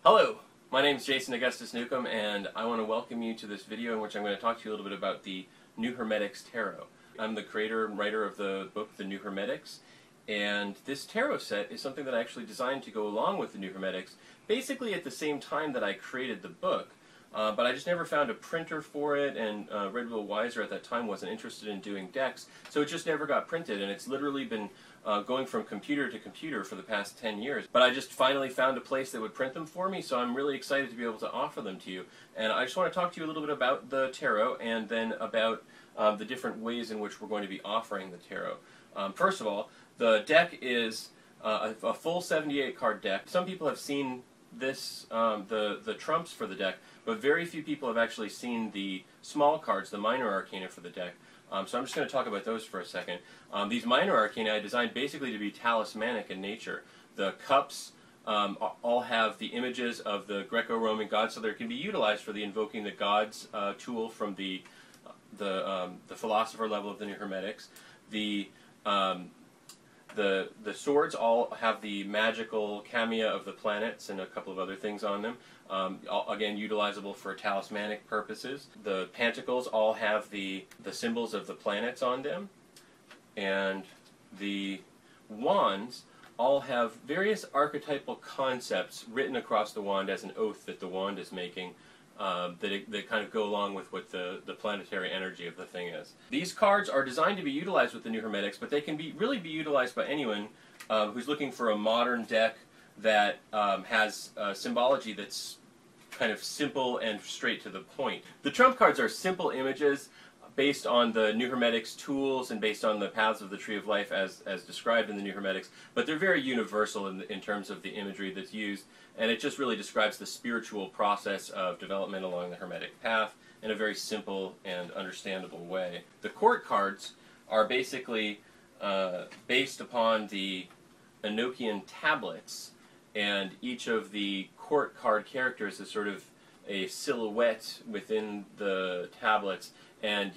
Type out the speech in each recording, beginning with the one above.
Hello, my name is Jason Augustus Newcomb, and I want to welcome you to this video in which I'm going to talk to you a little bit about the New Hermetics Tarot. I'm the creator and writer of the book, The New Hermetics, and this tarot set is something that I actually designed to go along with the New Hermetics, basically at the same time that I created the book. But I just never found a printer for it, and Red Wheel Wiser at that time wasn't interested in doing decks, so it just never got printed, and it's literally been going from computer to computer for the past 10 years. But I just finally found a place that would print them for me, so I'm really excited to be able to offer them to you. And I just want to talk to you a little bit about the tarot, and then about the different ways in which we're going to be offering the tarot. First of all, the deck is a full 78 card deck. Some people have seen this, the trumps for the deck, but very few people have actually seen the small cards, the minor arcana for the deck. So I'm just going to talk about those for a second. These minor arcana I designed basically to be talismanic in nature. The cups all have the images of the Greco-Roman gods, so they can be utilized for the invoking the gods tool from the philosopher level of the New Hermetics. The swords all have the magical camea of the planets and a couple of other things on them. Again, utilizable for talismanic purposes. The pentacles all have the symbols of the planets on them. And the wands all have various archetypal concepts written across the wand as an oath that the wand is making. That kind of go along with what the planetary energy of the thing is. These cards are designed to be utilized with the New Hermetics, but they can really be utilized by anyone who's looking for a modern deck that has symbology that's kind of simple and straight to the point. The trump cards are simple images based on the New Hermetics tools and based on the paths of the Tree of Life as described in the New Hermetics, but they're very universal in terms of the imagery that's used, and it just really describes the spiritual process of development along the Hermetic path in a very simple and understandable way. The court cards are basically based upon the Enochian tablets, and each of the court card characters is sort of a silhouette within the tablets, and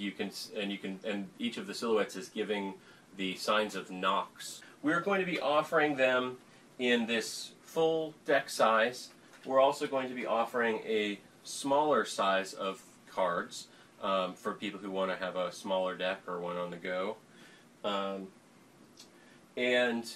each of the silhouettes is giving the signs of Nox. We're going to be offering them in this full deck size. We're also going to be offering a smaller size of cards for people who want to have a smaller deck or one on the go. And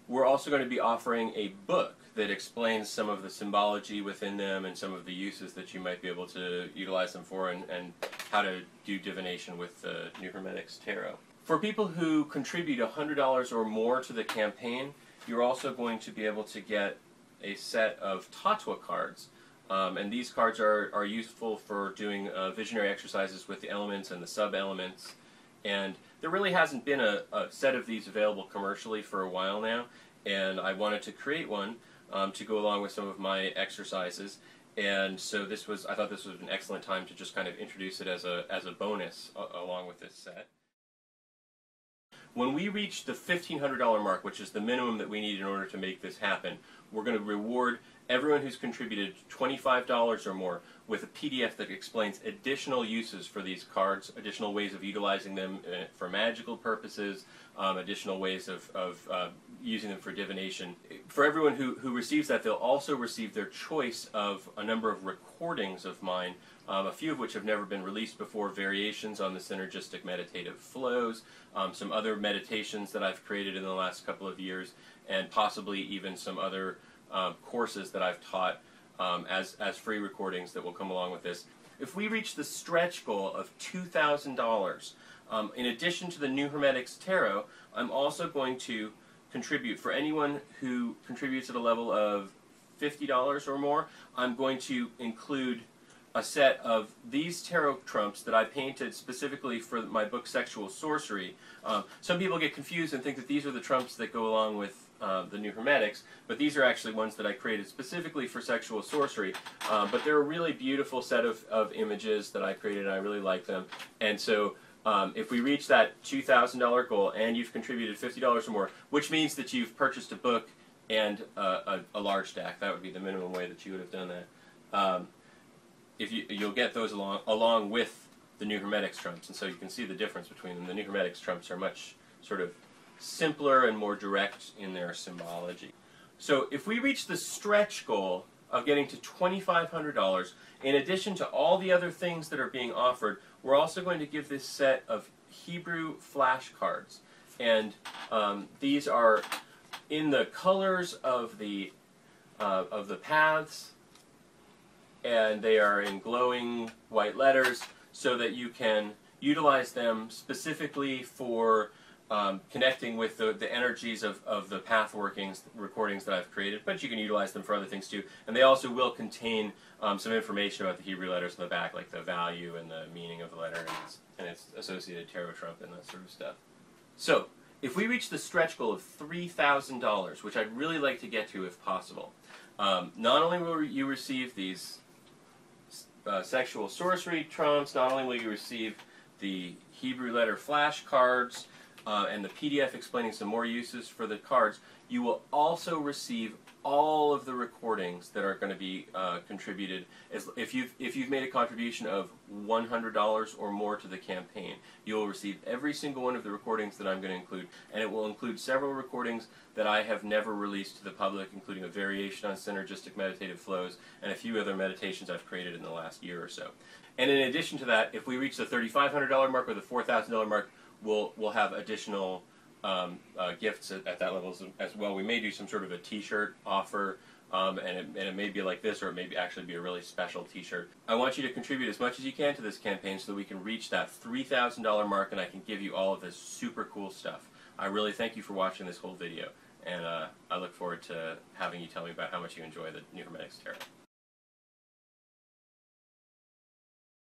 we're also going to be offering a book that explains some of the symbology within them and some of the uses that you might be able to utilize them for, and how to do divination with the New Hermetics Tarot. For people who contribute $100 or more to the campaign, you're also going to be able to get a set of Tatwa cards. And these cards are useful for doing visionary exercises with the elements and the sub-elements. And there really hasn't been a set of these available commercially for a while now, and I wanted to create one to go along with some of my exercises. And so I thought this was an excellent time to just kind of introduce it as a bonus along with this set. When we reach the $1,500 mark, which is the minimum that we need in order to make this happen, we're going to reward everyone who's contributed $25 or more with a PDF that explains additional uses for these cards, additional ways of utilizing them for magical purposes, additional ways of using them for divination. For everyone who receives that, they'll also receive their choice of a number of recordings of mine, a few of which have never been released before, variations on the synergistic meditative flows, some other meditations that I've created in the last couple of years, and possibly even some other courses that I've taught as free recordings that will come along with this. If we reach the stretch goal of $2,000, in addition to the New Hermetics Tarot, I'm also going to contribute, for anyone who contributes at a level of $50 or more, I'm going to include a set of these tarot trumps that I painted specifically for my book Sexual Sorcery. Some people get confused and think that these are the trumps that go along with the New Hermetics, but these are actually ones that I created specifically for Sexual Sorcery. But they're a really beautiful set of images that I created, and I really like them. And so if we reach that $2,000 goal and you've contributed $50 or more, which means that you've purchased a book and a large deck, that would be the minimum way that you would have done that. You'll get those along with the New Hermetics trumps, and so you can see the difference between them. The New Hermetics trumps are much sort of simpler and more direct in their symbology. So if we reach the stretch goal of getting to $2,500, in addition to all the other things that are being offered, we're also going to give this set of Hebrew flashcards. And these are in the colors of the paths, and they are in glowing white letters so that you can utilize them specifically for connecting with the energies of the path recordings that I've created, but you can utilize them for other things too. And they also will contain some information about the Hebrew letters in the back, like the value and the meaning of the letter and its associated tarot trump and that sort of stuff. So, if we reach the stretch goal of $3,000, which I'd really like to get to if possible, not only will you receive these sexual sorcery trumps, not only will you receive the Hebrew letter flashcards, and the PDF explaining some more uses for the cards, you will also receive all of the recordings that are going to be contributed. If you've made a contribution of $100 or more to the campaign, you will receive every single one of the recordings that I'm going to include, and it will include several recordings that I have never released to the public, including a variation on synergistic meditative flows and a few other meditations I've created in the last year or so. And in addition to that, if we reach the $3,500 mark or the $4,000 mark, we'll have additional gifts at that level as well. We may do some sort of a T-shirt offer, and it may be like this, or it may actually be a really special T-shirt. I want you to contribute as much as you can to this campaign so that we can reach that $3,000 mark, and I can give you all of this super cool stuff. I really thank you for watching this whole video, and I look forward to having you tell me about how much you enjoy the new Hermetics Tarot.